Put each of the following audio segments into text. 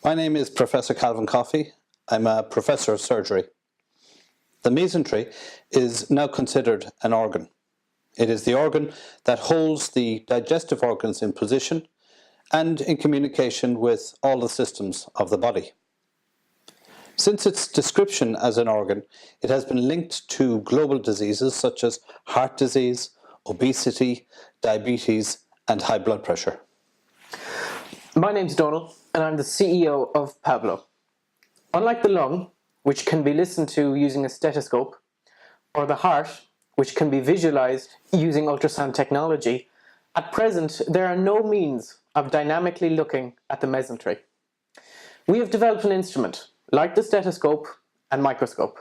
My name is Professor Calvin Coffey. I'm a professor of surgery. The mesentery is now considered an organ. It is the organ that holds the digestive organs in position and in communication with all the systems of the body. Since its description as an organ, it has been linked to global diseases such as heart disease, obesity, diabetes, and high blood pressure. My name's Donald, and I'm the CEO of Pablo. Unlike the lung, which can be listened to using a stethoscope, or the heart, which can be visualized using ultrasound technology, at present there are no means of dynamically looking at the mesentery. We have developed an instrument, like the stethoscope and microscope,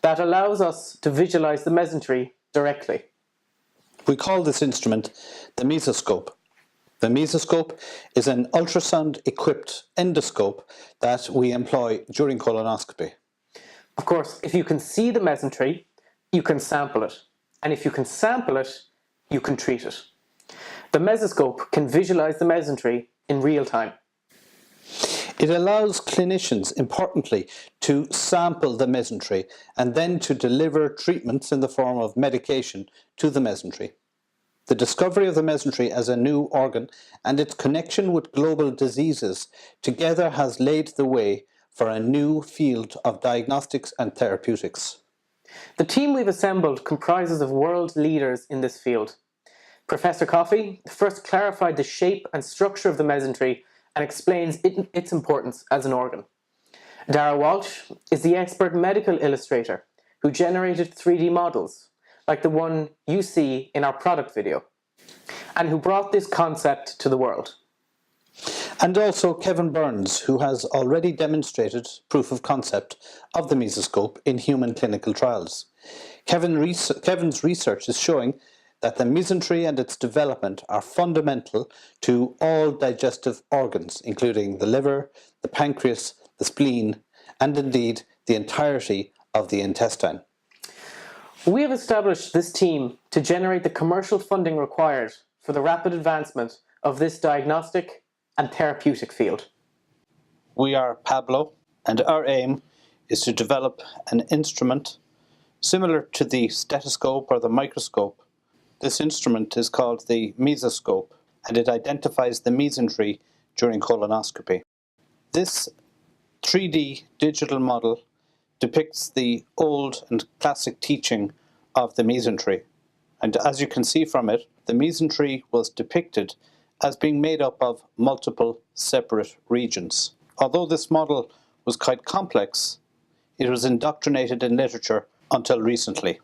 that allows us to visualize the mesentery directly. We call this instrument the mesoscope. The mesoscope is an ultrasound-equipped endoscope that we employ during colonoscopy. Of course, if you can see the mesentery, you can sample it. And if you can sample it, you can treat it. The mesoscope can visualize the mesentery in real time. It allows clinicians, importantly, to sample the mesentery and then to deliver treatments in the form of medication to the mesentery. The discovery of the mesentery as a new organ and its connection with global diseases together has laid the way for a new field of diagnostics and therapeutics. The team we've assembled comprises of world leaders in this field. Professor Coffey first clarified the shape and structure of the mesentery and explains its importance as an organ. Dara Walsh is the expert medical illustrator who generated 3D models, like the one you see in our product video, and who brought this concept to the world. And also Kevin Burns, who has already demonstrated proof of concept of the mesoscope in human clinical trials. Kevin's research is showing that the mesentery and its development are fundamental to all digestive organs, including the liver, the pancreas, the spleen, and indeed the entirety of the intestine. We have established this team to generate the commercial funding required for the rapid advancement of this diagnostic and therapeutic field. We are Pablo, and our aim is to develop an instrument similar to the stethoscope or the microscope. This instrument is called the mesoscope, and it identifies the mesentery during colonoscopy. This 3D digital model depicts the old and classic teaching of the mesentery. And as you can see from it, the mesentery was depicted as being made up of multiple separate regions. Although this model was quite complex, it was indoctrinated in literature until recently.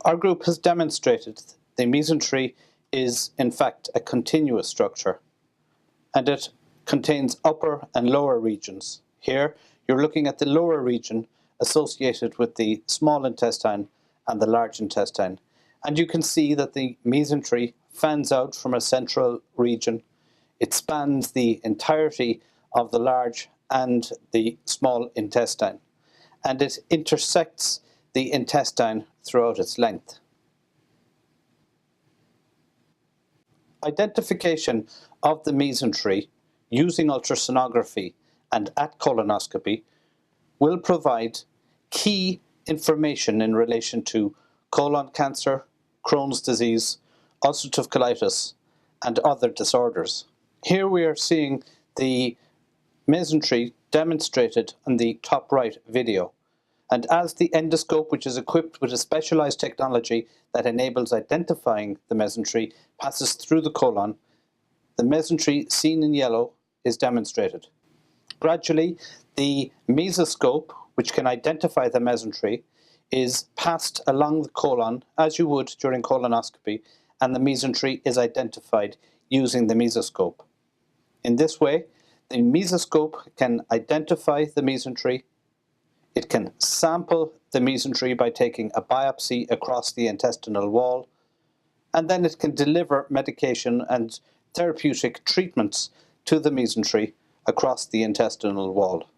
Our group has demonstrated the mesentery is in fact a continuous structure, and it contains upper and lower regions. Here you're looking at the lower region associated with the small intestine and the large intestine, and you can see that the mesentery fans out from a central region. It spans the entirety of the large and the small intestine, and it intersects the intestine throughout its length. Identification of the mesentery using ultrasonography and at colonoscopy will provide key information in relation to colon cancer, Crohn's disease, ulcerative colitis, and other disorders. Here we are seeing the mesentery demonstrated on the top right video. And as the endoscope, which is equipped with a specialized technology that enables identifying the mesentery, passes through the colon, the mesentery seen in yellow is demonstrated. Gradually, the mesoscope, which can identify the mesentery, is passed along the colon as you would during colonoscopy, and the mesentery is identified using the mesoscope. In this way, the mesoscope can identify the mesentery. It can sample the mesentery by taking a biopsy across the intestinal wall, and then it can deliver medication and therapeutic treatments to the mesentery across the intestinal wall.